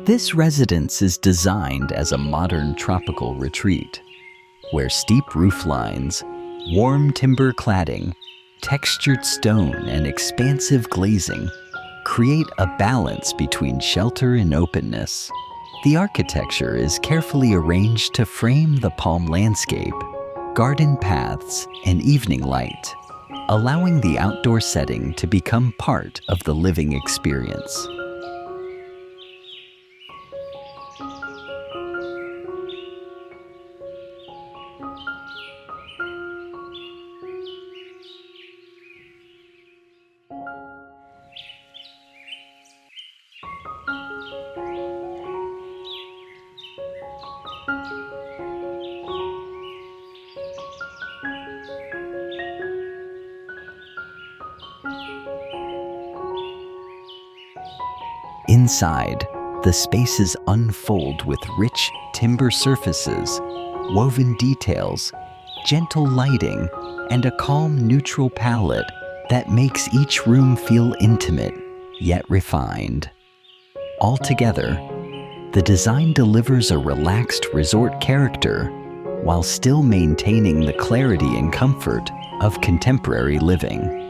This residence is designed as a modern tropical retreat, where steep roof lines, warm timber cladding, textured stone, and expansive glazing create a balance between shelter and openness. The architecture is carefully arranged to frame the palm landscape, garden paths, and evening light, allowing the outdoor setting to become part of the living experience. Inside, the spaces unfold with rich timber surfaces, woven details, gentle lighting, and a calm, neutral palette that makes each room feel intimate, yet refined. Altogether, the design delivers a relaxed resort character while still maintaining the clarity and comfort of contemporary living.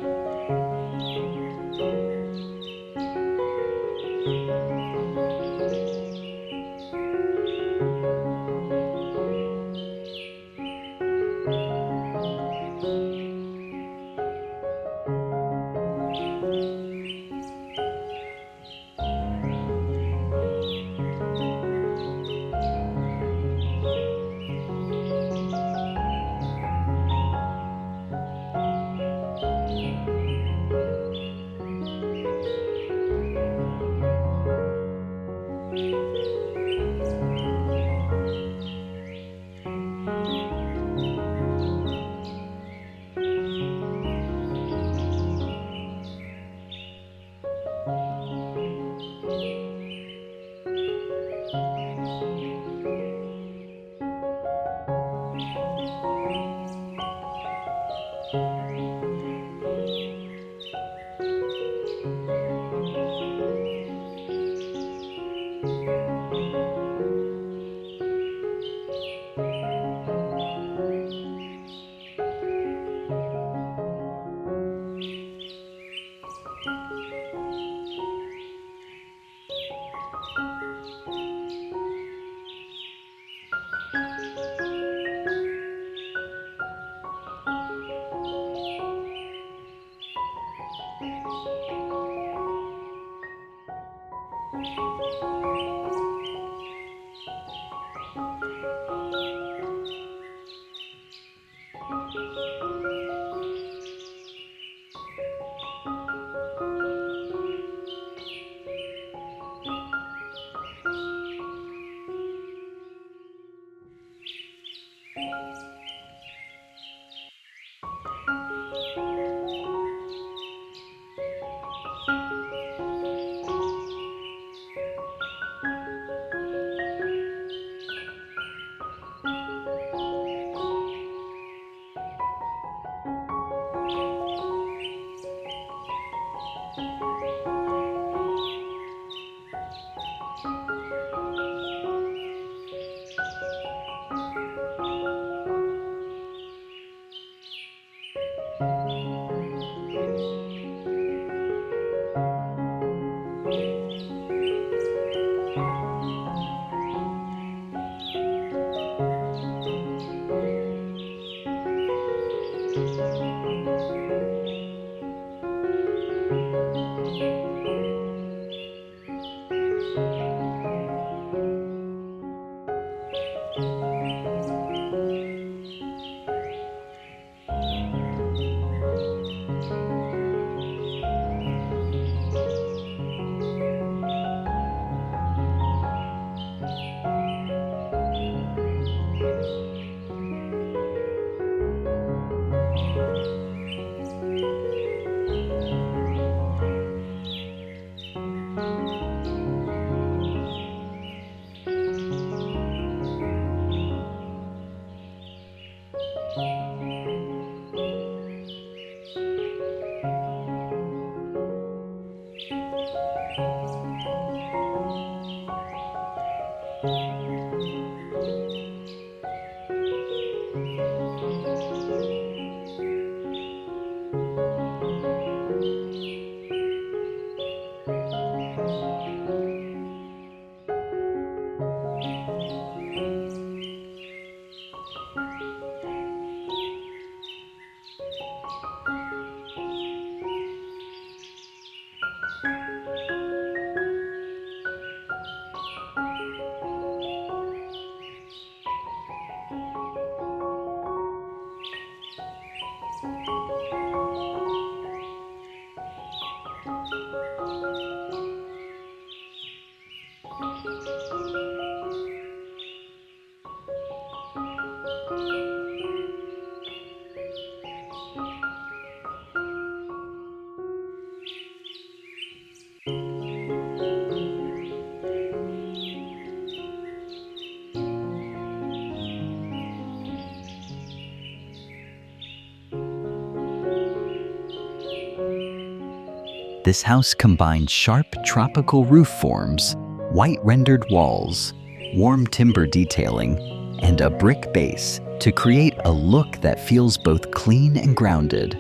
This house combined sharp tropical roof forms, white rendered walls, warm timber detailing, and a brick base to create a look that feels both clean and grounded.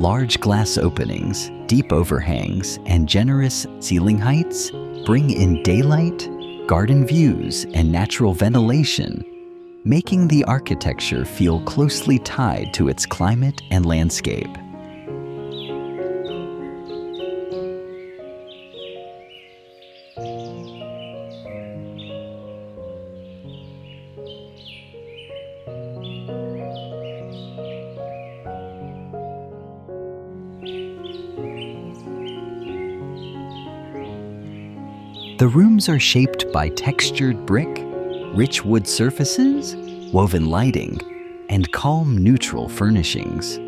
Large glass openings, deep overhangs, and generous ceiling heights bring in daylight, garden views, and natural ventilation, making the architecture feel closely tied to its climate and landscape. The rooms are shaped by textured brick, rich wood surfaces, woven lighting, and calm neutral furnishings.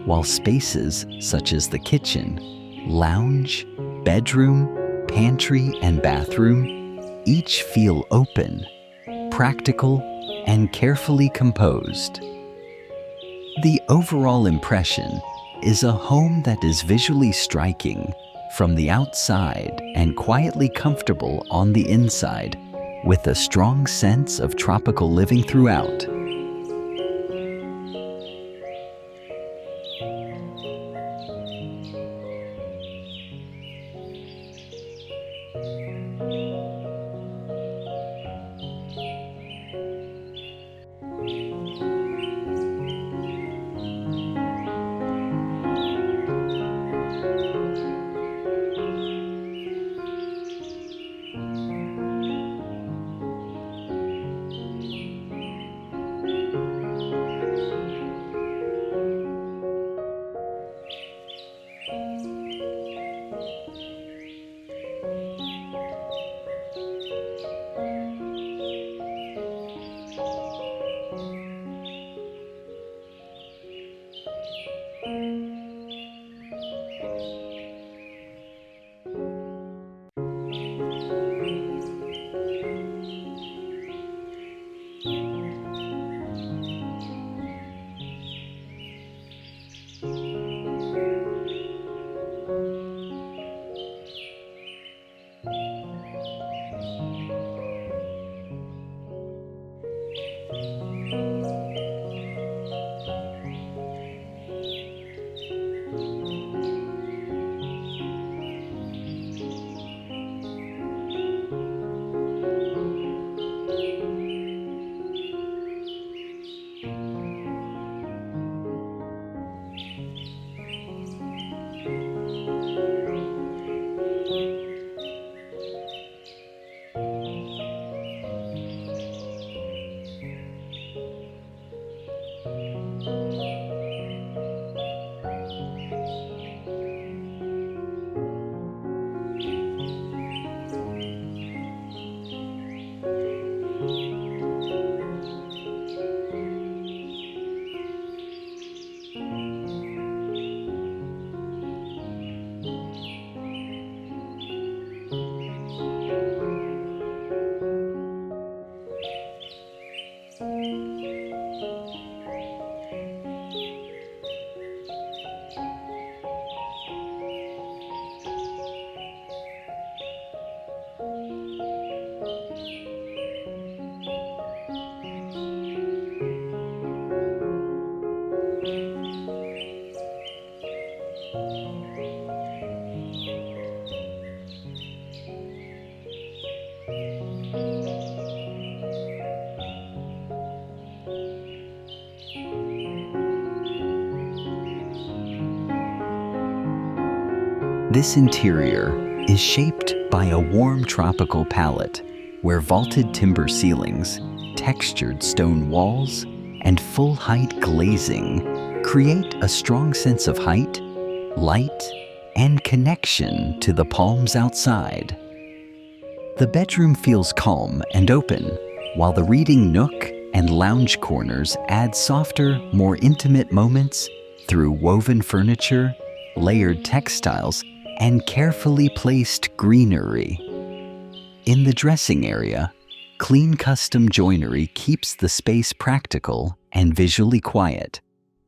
While spaces such as the kitchen, lounge, bedroom, pantry, and bathroom each feel open, practical, and carefully composed. The overall impression is a home that is visually striking from the outside and quietly comfortable on the inside, with a strong sense of tropical living throughout. This interior is shaped by a warm tropical palette where vaulted timber ceilings, textured stone walls, and full-height glazing create a strong sense of height, light, and connection to the palms outside. The bedroom feels calm and open, while the reading nook and lounge corners add softer, more intimate moments through woven furniture, layered textiles, and carefully placed greenery. In the dressing area, clean custom joinery keeps the space practical and visually quiet,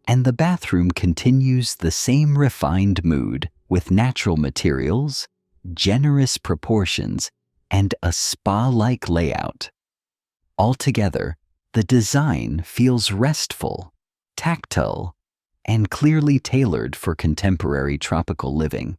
and the bathroom continues the same refined mood with natural materials, generous proportions, and a spa-like layout. Altogether, the design feels restful, tactile, and clearly tailored for contemporary tropical living.